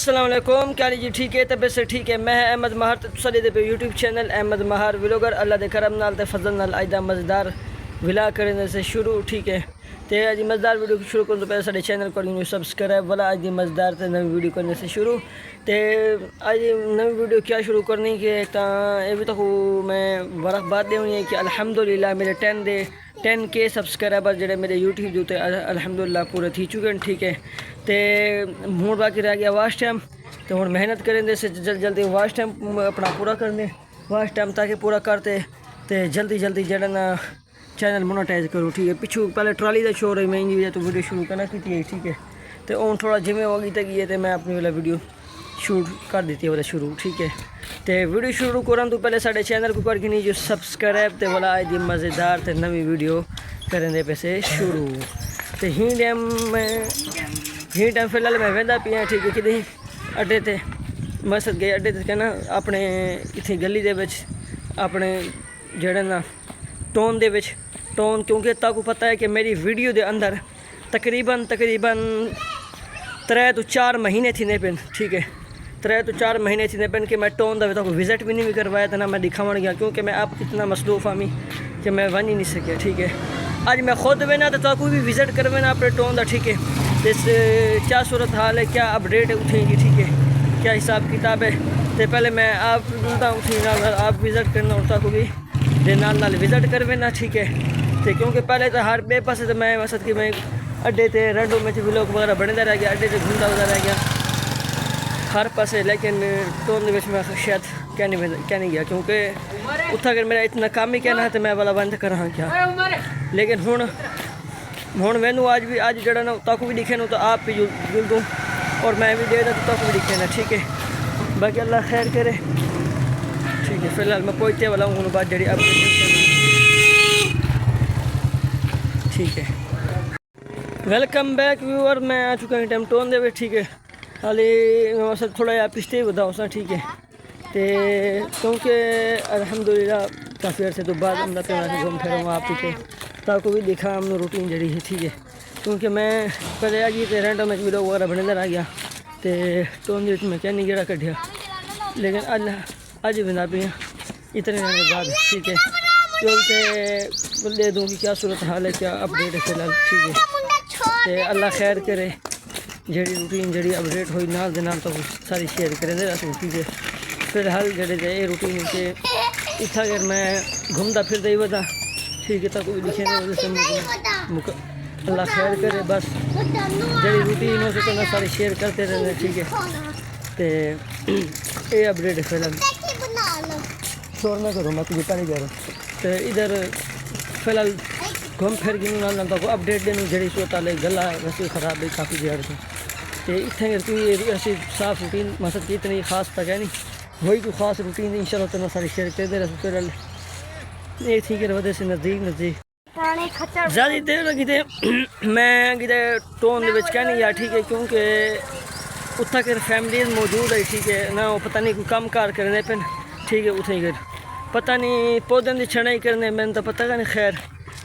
अस्सलाम वालेकुम। क्या जी ठीक है, तबीयत से ठीक है। मैं अहमद महार तुसाले दे पे YouTube channel Ahmad Mahar vlogger अल्लाह दे करम नाल ते फजल नाल आइदा मज़ेदार विला करने से शुरू। ठीक है, तो अज मज़ेदार वीडियो शुरू करने तो पहले साढ़े चैनल को सब्सक्राइब वाला अज मज़ेदार तो नवी वीडियो करने से शुरू। तो अज नवी वीडियो क्या शुरू करनी कि ये भी तो मैं बरकबाद देनी है कि अल्हम्दुलिल्लाह मेरे 10K सब्सक्राइबर जोड़े मेरे यूट्यूब जो अल्हम्दुलिल्लाह पूरे थी चुके हैं। ठीक है, तो हूँ बाकी रह गया वाश टाइम। तो हूँ मेहनत करें से जल्दी वाश टाइम अपना पूरा करने वाश टाइम ताकि पूरा करते तो जल्दी जड़ा ना चैनल मोनेटाइज करूँ। ठीक है, पिछू पहले ट्राली का शो रही मैं इंजी वजह तो वीडियो शुरू करना की थी। ठीक है, तो हूँ थोड़ा जिमें होगी तक ये तो मैं अपनी वाला वीडियो शूट कर दी वाला शुरू। ठीक है, तो वीडियो शुरू करा तो पहले साढ़े चैनल को करके नहीं जो सब्सक्राइब तो वाला आज दी मज़ेदार तो नवी वीडियो करें पैसे शुरू। तो ही टाइम फिलहाल मैं वहदा पिया। ठीक है, कि अड्डे ते मसद गए अड्डे ते कहना अपने इतनी गली दे विच अपने जड़े ना टोन दे विच टोन, क्योंकि ताकू पता है कि मेरी वीडियो दे अंदर तकरीबन 3 तो 4 महीने थी पेन। ठीक है, 3 तो 4 महीने थी पेन कि मैं टोन का तो विज़िट भी नहीं करवाया था ना मैं दिखावन गया, क्योंकि मैं आप इतना मसरूफ़ आमी कि मैं वन ही नहीं सकिया। ठीक है, आज मैं खुद वे ना तो ताकू भी विज़िट करवे ना अपने टोन का। ठीक है, इस क्या सूरत हाल है, क्या अपडेट है उठेगी। ठीक है, क्या हिसाब किताब है, तो पहले मैं आप उठी आप विज़िट करना और ताकू भी दे नाल विज़िट करवे ना। ठीक है, तो क्योंकि पहले तो हर बे पास तो मैं मसद कि मैं अड्डे ते रेडो में व्लॉग वगैरह बनता रह गया, अड्डे ते घूमता वगैरह रह गया हर पासे, लेकिन टोन में मैं शायद क्या नहीं गया, क्योंकि उत्था अगर मेरा इतना काम ही कहना है तो मैं वाला बंद कर रहा क्या। लेकिन हूँ मैनू आज जड़ा ना ताकू भी दिखे ना तो आप भी जुल दूँ और मैं भी दे दूँ तो ताकू भी दिखे ना। ठीक है, बाकी अल्लाह खैर करे। ठीक है, फिलहाल मैं पहुँचने वाला हूँ बात जड़ी अब। ठीक है, वेलकम बैक व्यूअर। मैं आ चुका हूँ टाइम टोन दे। ठीक है, हाली मैं थोड़ा या पिछते ही बताऊँ सा। ठीक है, तो क्योंकि अल्हम्दुलिल्लाह काफ़ी अर्से तो बाद हम घूम फिर वहाँ पीछे ताकू भी देखा हमने रूटीन जड़ी है। ठीक है, क्योंकि मैं पहले आ गई तो रेंडो में वीडियो वगैरह बने रह गया तो टोन में क्या नहीं गेड़ा कटिया, लेकिन अज बना पे इतने दिन के बाद। ठीक है, चलते दे दूँ कि क्या सूरत हाल है, क्या अपडेट है फिलहाल। ठीक है, तो अल्लाह खैर करे जड़ी रूटीन जड़ी अपडेट हुई नाल दे नाल तो सारी शेयर करें दे। ठीक है, फिलहाल जड़े ये रूटीन के इतना अगर मैं घूमता फिरता ही बता। ठीक है, तक लिखे वजह से अल्लाह खैर करे, बस जड़ी रूटीन हो सके ना सारी शेयर करते रहने। ठीक है, तो ये अपडेट है फिलहाल शोर ना करो मत जिता नहीं करो। तो इधर फिलहाल घूम फिर गिनू ना तो अपडेट देनू जड़ी सूरत हाल गला वैसे ख़राब है काफ़ी देर से। तो इतने कोई ऐसी साफ रूटीन मसद की इतनी खास तक है नहीं वही कोई खास रूटीन इंशाल्लाह तो सारी शेयर करते रहे। फिलहाल ये ठीक है वजह से नज़दीक ज़्यादा देर लगी थे मैं कि टोन क्या नहीं यार। ठीक है, क्योंकि उत्था कर फैमिलीज मौजूद है। ठीक है ना, वो पता नहीं कोई कम कार करने पे। ठीक है, उठे कर पता नहीं पौधन की छनाई करने मैंने तो पता का नहीं। खैर,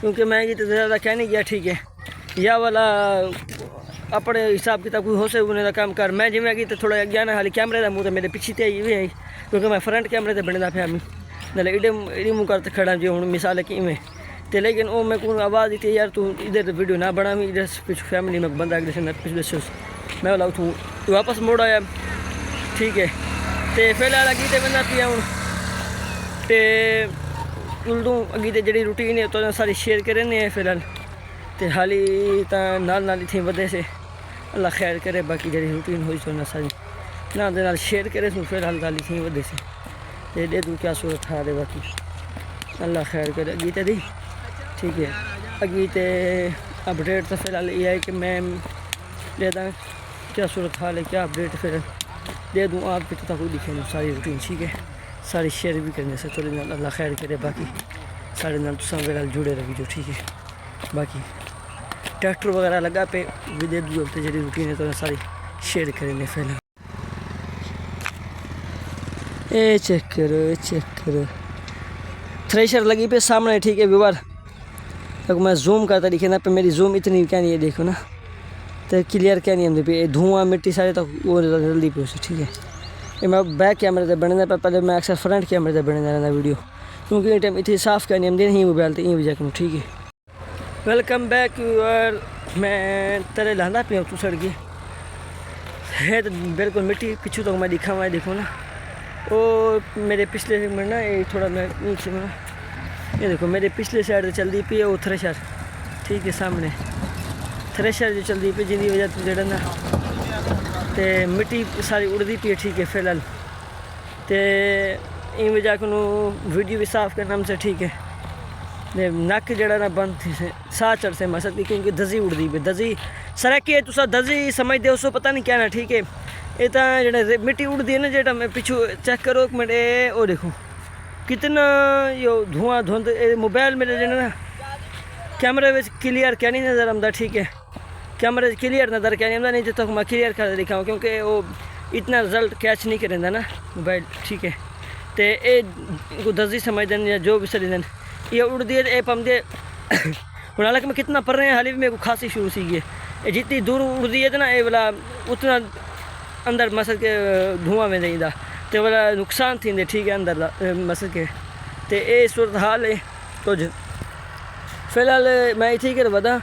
क्योंकि मैं कि ज़्यादा कह नहीं गया। ठीक है, या वाला अपने हिसाब किताब कोई हो सके उन्हें का काम कर मैं जिम्मे कि तो थोड़ा अग्या ना हाली कैमरे का मुँह तो मेरे पिछे तो आई भी आई, क्योंकि मैं फ्रंट कैमरे से बने पे मैं नाले इडे मुँह कर खड़ा जो हूँ मिसाल कि इवें तो, लेकिन वो मैं को आवाज़ दी यार तू इधर वीडियो ना बना भी इधर पिछ फैमिली में बंदा पिछले मैं बोला उठूँ तो वापस मोड़ आया। ठीक है, तो फिलहाल अगी तो बंदा पिया हूँ तो उल्टू अगी तो जी रूटीन है तो सारी शेयर करें फिलहाल। तो हाली तो नाल थी वजह से अल्लाह खैर करे, बाकी जी रूटीन हुई तो ना सारी ना दे शेयर करे सो फिलहाल गाली थी वजह से ये दे दूँ क्या सूरत हाल है बाकी अल्लाह खैर करे अगी तो दी। ठीक है, अगी तो अपडेट तो फिलहाल ये है कि मैं दे दा क्या सूरत हाल है क्या अपडेट फिर दे दूँ आप भी तो कोई दिखे ना सारी रूटीन। ठीक है, सारी शेयर भी करने से थोड़ी नाल अल्लाह खैर करे, बाकी साढ़े नाल तुम फिलहाल जुड़े रही जो। ठीक है, बाकी ट्रैक्टर वगैरह लगा पे भी दे दूँ तो जी रूटीन है तो सारी शेयर करेंगे फिलहाल। ए चेक थ्रेशर लगी पे सामने। ठीक है व्यूअर, तो मैं जूम करता दिखे ना पे मेरी जूम इतनी क्या नहीं है देखो ना, तो क्लीयर क्या नहीं आती पी धुआं मिट्टी सारे तक वो जल्दी पे ठीक है। ये मैं बैक कैमरे से बनने पर पहले मैं अक्सर फ्रंट कैमरे से बनने रहना वीडियो क्योंकि ये टाइम इतनी साफ क्या नहीं आती नहीं मोबाइल तो वजह करूँ ठीक है। वेलकम बैक यूर मैं तेरे लाना पिया तू सड़ गई है तो बिल्कुल मिट्टी पिछू तक मैं दिखा मैं देखो ना और मेरे पिछले में ना ये थोड़ा मैं नीचे में ये देखो मेरे पिछले साइड से चलती पी है वो थ्रेशर ठीक है सामने थ्रेशर जो चलती पी जिंदी वजह तो जड़ा ना तो मिट्टी सारी उड़ती पी है ठीक है फिलहाल तो इन वजह को वीडियो भी साफ करना हमसे ठीक है। नक जड़ा ना बंद थी से साह चढ़ से मसद की क्योंकि दजी उड़ती पे दजी सरकी है तुसा दजी समझते हो उसको पता नहीं क्या ना ठीक है। ये तो जड़े मिट्टी उड़ती है ना जेटा मैं पिछू चेक करो एक मिनट वो देखो कितना यो धुआं धुंध मोबाइल मेरे जो ना कैमरे में क्लियर क्या नहीं नज़र आता ठीक है। कैमरे क्लियर नज़र क्या नहीं आता नहीं तो मैं क्लियर कर दिखाऊँ क्योंकि वो इतना रिजल्ट कैच नहीं करेंदा ना मोबाइल ठीक है। तो ये दजी समझते या जो भी सरीदन ये उड़ती है ये पमदे हूँ हालांकि मैं कितना पढ़ रहे हैं हाली भी मेरे को खांसी शुरू सी है जितनी दूर उड़ती है तो ना ये वाला उतना अंदर मसल के धुआं में नहीं तो वाला नुकसान थी ठीक है अंदर मसल के तो ये सूरत हाल है कुछ फिलहाल मैं इतनी कर बता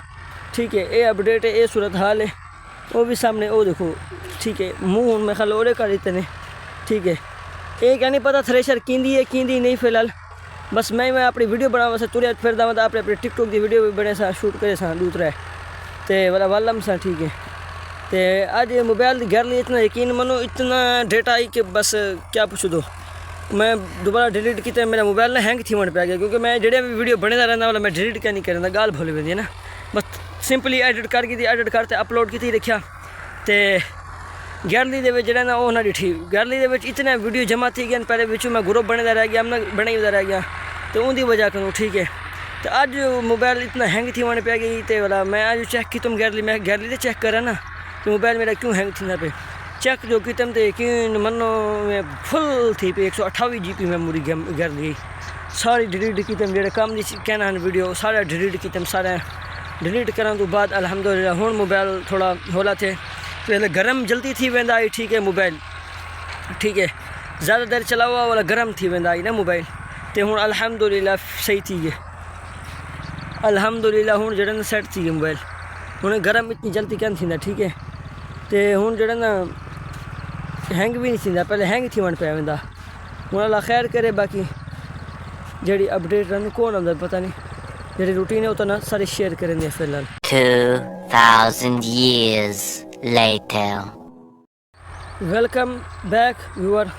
ठीक है। ये अपडेट है ये सूरत हाल है वो भी सामने वो देखो ठीक है मुँह में खल ओरे कर देते ठीक है। ये क्या नहीं पता थ्रेशर कींदी है कींदी नहीं फिलहाल बस मैं अपनी वीडियो बना वैसे तुरे फिर मतलब आपने अपने टिकटॉक की वीडियो भी बने सा शूट करे सा दूसरा तो वाला वालम सा ठीक है। तो आज मोबाइल घर लिए इतना यकीन मानो इतना डेटा आई कि बस क्या पूछो दो मैं दोबारा डिलीट किया मेरा मोबाइल ना हैंग थी मन पे गया क्योंकि मैं जेड़े भी वीडियो बने रहना वाला मैं डिलीट क्या नहीं करना गाल भूल गई ना बस सिंपली एडिट करके एडिट करते अपलोड की रखा तो गैलरी के जो ना वो ना डिठी गैलरी के इतने वीडियो जमा थी गए पहले बिचू मैं ग्रुप बने रह गया मैं बनाई रह गया तो उनकी वजह करूँ ठीक है। तो अज मोबाइल इतना हैंग थी मन पे गई तो वाला मैं आज चेक की तुम गैलरी मैं गैलरी से चेक करा ना तो मोबाइल मेरा क्यों हैंग थी पे चेक जो कि तुम तो यकीन मनो मैं फुल थी पे 128 GB मेमोरी गैलरी सारी डिलीट की तुम जो काम कहना वीडियो सारा डिलीट की तुम सारा डिलीट करने तो बाद अल्हम्दुलिल्लाह हूँ मोबाइल थोड़ा होला थे पहले गर्म जल्दी थी वेंदा आई ठीक है मोबाइल ठीक है ज़्यादा देर चला हुआ वाला गर्म थी वेंदा आई ना मोबाइल तो हूँ अल्हम्दुलिल्लाह सही थी है अल्हम्दुलिल्लाह हूँ जड़ा सेट थी मोबाइल हूँ गर्म इतनी जल्दी क्या थी ठीक है। तो हूँ जड़ा ना हैंग भी नहीं थी पहले हैंग थी वन पे वेंदा हूँ अल्लाह खैर करे बाकी जड़ी अपडेट रहने कौन आंदा पता नहीं जड़ी रूटीन है वो तो ना सारी शेयर करेंगे फिलहाल 2000 years later welcome back viewer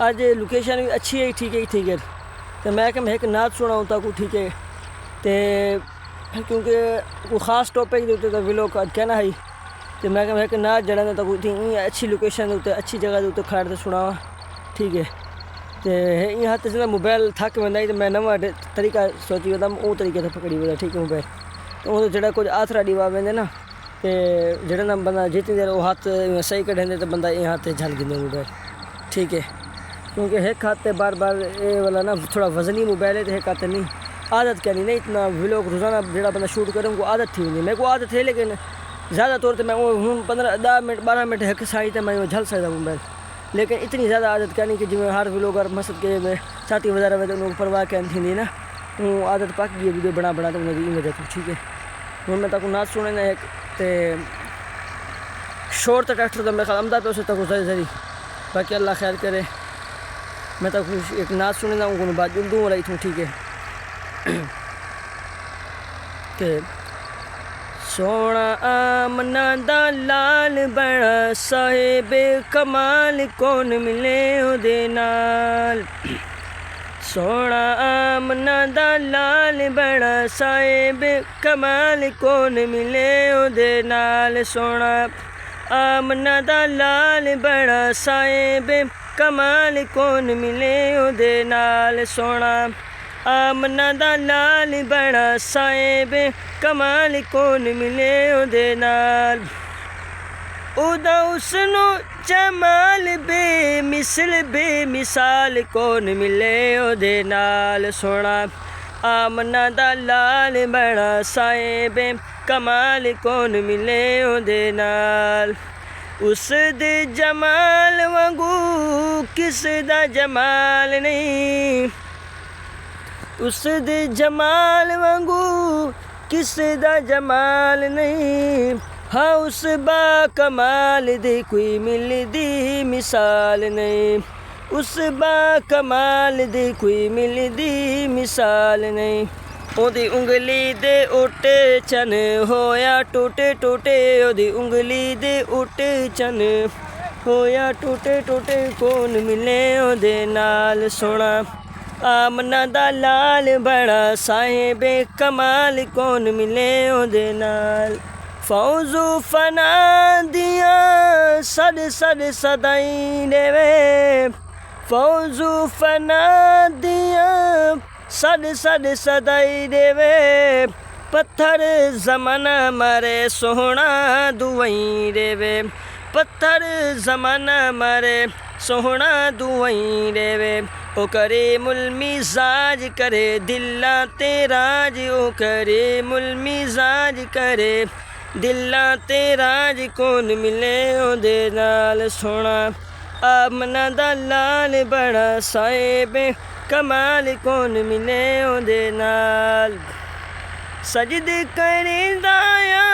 आज लोकेशन भी अच्छी है ठीक है। तो मैं क्या एक नाच सुनाऊँ ताकू ठीक है तो क्योंकि कोई ख़ास टॉपिक के उत्ते व्लॉग आज कहना है तो मैं क्या एक नाच जड़ा ताकू अच्छी लोकेशन उत्ते अच्छी जगह के उत्ते खड़ सुनावा ठीक है। तो यहाँ तो जो मोबाइल थक वेंदा तो मैं नवा तरीका सोची वेंदा वो तरीके से पकड़ी वेंदा ठीक है मोबाइल तो वो जो कुछ आथरा ॾीवा वेंदे ना तो जड़ा ना बंदा जितनी देर वो हाथ सही कढेंदे तो बंदा ये हाथ झल गिंदे मोबाइल ठीक है। क्योंकि एक हाथ से बार बार ये वाला ना थोड़ा वजनी मोबाइल है तो एक हाथ नहीं आदत क्या नहीं इतना व्लॉग रोज़ाना जो बंदा शूट करे उनको आदत थी मेरे को आदत है लेकिन ज़्यादा तौर पर मैं हूँ 15-10 मिनट 12 मिनट एक साई तो मैं झल सकता मोबाइल लेकिन इतनी ज़्यादा आदत क्या नहीं कि जिम्मे हर व्लॉगर मसद के साथी वगैरह में तो उनको परवाह क्या थी ना हूँ आदत पक गई वीडियो बना तो उन्होंने वजह तो ठीक है। हूँ मैं तक नाच सुने ना एक तो शोर तो ट्रैक्टर तो मेरे ख्याल अमदा पे उसे तक जरी बाकी अल्लाह खैर करे मैं तक एक नाच सुने ना उनको बात दूँ वाला इतनी ठीक है। तो सोना आमना दा लाल बड़ा साहिब कमाल कौन मिले ओदे नाल सोना आमना दा लाल बड़ा साहिब कमाल कौन मिले ओदे नाल सोना आमना दा लाल बड़ा साहिब कमाल कौन मिले ओदे नाल सोना आमना दा लाल बड़ा साहिब कमाल कौन मिले ओदे नाल उदा उसनो जमाल बेमिसल बेमिसाल कौन मिले ओदे नाल सोना आमना दा लाल बड़ा साहिबे कमाल कौन मिले ओदे नाल उस दे जमाल वांगू किस दा जमाल नहीं उस दे जमाल वांगू किस दा जमाल नहीं हाँ उस बा कमाल दी कोई मिलदी मिसाल नहीं उस बा कमाल दी कोई मिलदी मिसाल नहीं ओदी उंगली दे उटे चन होया टूटे टूटे ओदी उंगली दे उटे चन होया टूटे टूटे कौन मिले ओदे नाल सोना आमना दा लाल बड़ा साहिबे कमाल कौन मिले ओदे नाल फौजू फना दिया सद सद सदाई देवे फौजू फना दिया सद सद सदाई देवे पत्थर जमाना मारे सोहना दुआई देवे पत्थर जमाना मारे सोहना दुआई देवे ओ करे मुलमिजाज करे दिल्ला तेराज ओ करे मुलमिजाज करे दिल्ला तेराज कौन मिले ओदे नाल सोना आमना दा लाल बड़ा साहिबे कमाल कौन मिले ओदे नाल सजद करेंदाया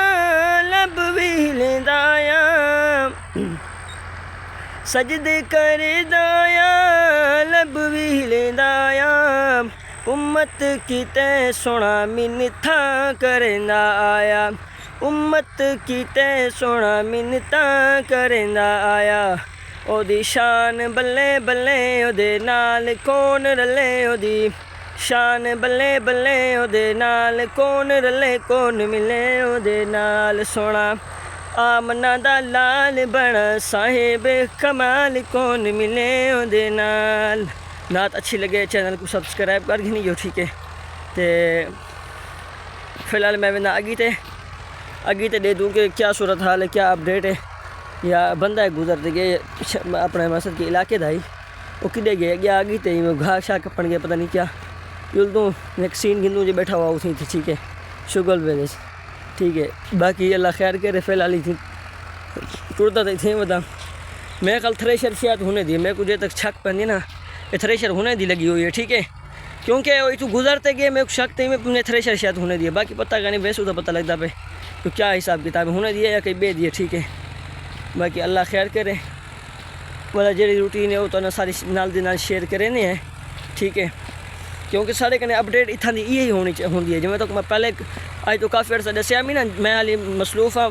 लब भी लेंदाया सजद करेंदाया लब भी लेंदाया उम्मत की तै सोना मिन्नता करेंदा आया उम्मत की तै सोना मिन्नता करेंदा आया ओदी शान बल्ले बल्ले ओदे नाल कौन रले ओदी शान बल्ले बल्ले ओदे नाल कौन रले कौन मिले ओदे नाल सोना आमना दा लाल बड़ा साहिब कमाल कौन मिले ओदे नाल नात अच्छी लगे चैनल को सब्सक्राइब कर घनी हो ठीक है ते फिलहाल मैं ना आगे ते दे दूँ कि क्या सूरत हाल है क्या अपडेट है या बंदा है गुजरते गए अपने मसद के इलाके दाई वो किधे गए गया आगे ते घास शा कपन गया पता नहीं क्या युल दूँ एक सीन गिंदू जो बैठा हुआ उसी थी ठीक है शुगल वेले ठीक है बाकी अल्लाह खैर करे फिलहाल थी टुरता तो थे बता मैं कल थ्रेशर शायद होने दी मैं कुछ तक शक पहनी ना ये थ्रेशर होने दी लगी हुई है ठीक है क्योंकि तू गुजरते गए मेरे को शक थे मैं थ्रेशर शायद होने दिया बाकी पता का नहीं वैसे उधर पता लगता पे तो क्या हिसाब किताब होने दिया या कहीं बे दिए ठीक है बाकी अल्लाह खैर करे वाला जी रूटीन है वो तो ना सारी नाल दी नाल शेयर करे नहीं है ठीक है क्योंकि साढ़े कने अपडेट इतना दी यही होनी है जिमें तो मैं पहले आज तो काफ़ी अर्सा दसिया भी ना मैं हाली मसरूफ़ हाँ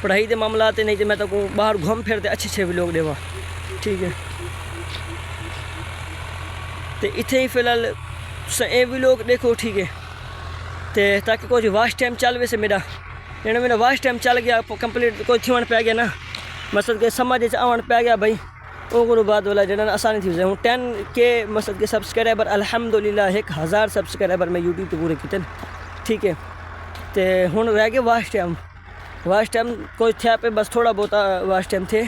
पढ़ाई के मामला नहीं तो मैं तो बाहर घूम फिरते अच्छे भी लोग देवा ठीक है तो इतने ही फिलहाल ए भी लोग देखो ठीक है तो ताकि कुछ वास्ट टाइम चल वैसे मेरा वास्ट टाइम चल गया कंप्लीट कोई थिवन पै गया ना मसद के समझ आवन पै गया भाई वो बाद वाला जो आसानी थी हूँ 10K मसद के सब्सक्राइबर अल्हम्दुलिल्लाह 1000 सब्सक्राइबर मैं यूट्यूब पे पूरे किए ठीक है तो हूँ रह गए वास्ट टाइम कोई थे पे बस थोड़ा बहुत वास्ट टाइम थे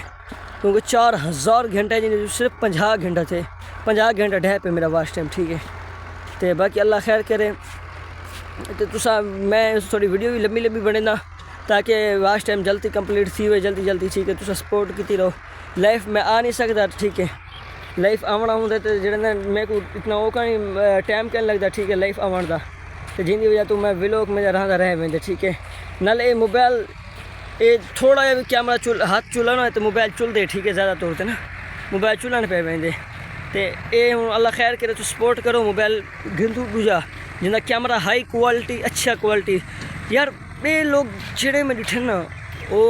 क्योंकि 4000 घंटे जिन्हें सिर्फ 50 घंटा थे 50 घंटा ढह पे मेरा वास्ट टाइम ठीक है तो बाकी अल्लाह खैर करे तो तुसा मैं थोड़ी वीडियो भी लंबी बने ना ताकि वास्ट टाइम जल्दी कंप्लीट थी हुए जल्दी ठीक है तुसा सपोर्ट की रहो लाइफ में आ नहीं सकता ठीक है लाइफ आवना होंगे तो जो मेरे को इतना वो नहीं टाइम क्या लगता ठीक है लाइफ आवन का तो जिंदी वजह तो मैं व्लॉग में रहा रह वेंदे ठीक है नाल ये मोबाइल ये थोड़ा जा भी कैमरा हाथ चुलाना है तो मोबाइल चुलते ठीक है ज़्यादा तौर पर ना मोबाइल चुलाने पे वेंदे तो ये हूँ अल्लाह खैर करे तो सपोर्ट करो मोबाइल गिंदू दूजा जिंदा कैमरा हाई क्वालिटी अच्छा क्वालिटी यार ये लोग जेड़े में डिठे ना वो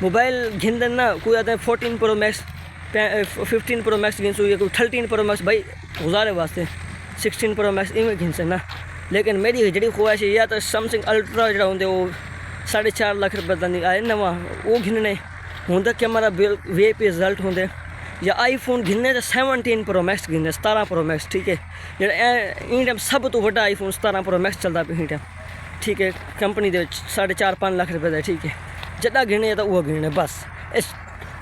मोबाइल घिंदन ना कोई आता है 14 Pro Max 15 Pro Max घिनसू या कोई 13 Pro Max भाई गुजारे वास्ते 16 Pro Max इवें घिनसे ना लेकिन मेरी जड़ी ख्वाहिश है या तो समथिंग अल्ट्रा जो होंगे वो 4.5 लाख रुपये का आए नवा वो घिनने होंगे कैमरा VIP रिजल्ट होंगे या आईफोन घिनने तो 17 Pro Max घिनने 17 Pro Max ठीक है जो इन टाइम सब तो बड़ा आईफोन 17 Pro Max चलता पे टाइम ठीक है कंपनी के 4.5-5 लाख रुपये का ठीक है जदा गिने तो वो गिने बस इस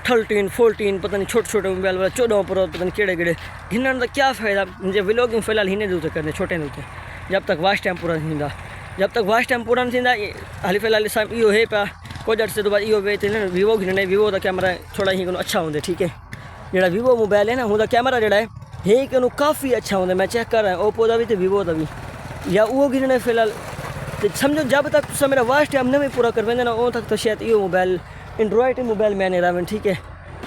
13 14 पता नहीं छोटे मोबाइल वाला 14 Pro पता नहीं केड़े गिनने का क्या फ़ायदा मुझे व्लॉगिंग फिलहाल ही नहीं दूते करने छोटे नहीं जब तक वॉच टाइम पूरा नहीं थींदा। जब तक वॉच टाइम पूरा नहीं थींदा हाली फ़िलहाल सां इहो है पिया कुछ अर्से तो बाद इहो वे ते वीवो गिनने वीवो दा कैमरा थोड़ा ही अच्छा होंदा ठीक है। जेड़ा वीवो मोबाइल है ना उहदा कैमरा जेड़ा है कि काफ़ी अच्छा होंदा। मैं चेक कर रहा हूँ ओप्पो दा भी ते वीवो दा भी या वो गिनने फ़िलहाल तो समझो जब तक तुसा मेरा वॉच टाइम नहीं पूरा कर वेंदे ना उदों तक तो शायद इहो मोबाइल एंड्रॉयड मोबाइल मैंने रहन ठीक है।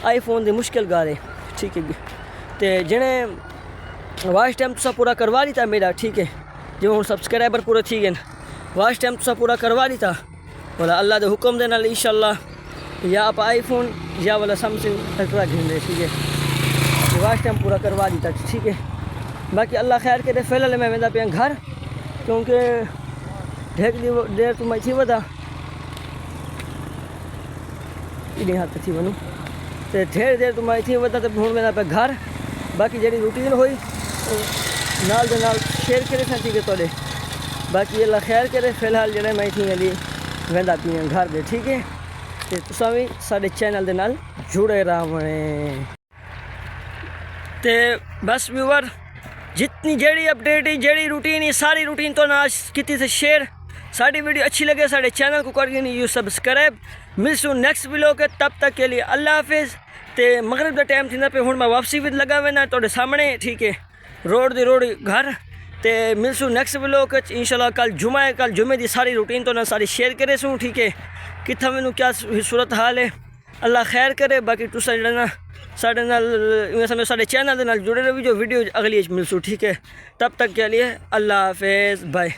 आईफोन दी मुश्किल गाल है ठीक है। तो जिन्हें वॉच टाइम तुसा पूरा करवा लीता मेरा ठीक है जो हम सब्सक्राइबर पूरे थी गए वॉच टाइम तुसा पूरा करवा लीता बोला अल्लाह के हुक्म दे नाल इंशाल्लाह या आप आईफोन या वाला सैमसंग अल्ट्रा घिन ठीक है। वॉच टाइम पूरा करवा लीता ठीक है। बाकी अल्लाह खैर करे फ़िलहाल मैं वेंदा पिया घर क्योंकि देर तो मैं थी वधा इन्हीं हाथ थी वनूं तो ढेर देर तो मैं थी वधा तो हूँ वेंदा पिया घर। बाकी जी रूटीन हुई नाल दे नाल शेयर करे सा ठीक है थोड़े। बाकी अल्लाह खैर करे फ़िलहाल जो मैं थी अली वेंदा पिया घर दे ठीक है। तो तुसा भी साडे चैनल दे नाल जुड़े रहो। तो बस व्यूवर जितनी जेड़ी अपडेट है जेड़ी रूटीन है सारी रूटीन तो ना किती से शेयर साड़ी वीडियो अच्छी लगे साढ़े चैनल को करके यू सब्सक्राइब मिलसूँ नेक्स्ट व्लॉग के तब तक के लिए अल्लाह हाफिज़। तो मगरिब का टाइम थी पे हूँ मैं वापसी भी लगा वेना तो सामने ठीक है रोड दी रोड घर। तो मिलसूँ नेक्स्ट व्लॉग इंशाल्लाह कल जुमा है कल जुमे की सारी रूटीन तो ना सारी शेयर करे सूँ ठीक है कितना मैनू क्या सूरत हाल है अल्लाह खैर करे। बाकी तुसा जो ना साढ़े नाल समझो साढ़े चैनल के नाल जुड़े रहो जो वीडियो अगली मिलसूँ ठीक है। तब तक के लिए अल्लाह हाफिज़ बाय।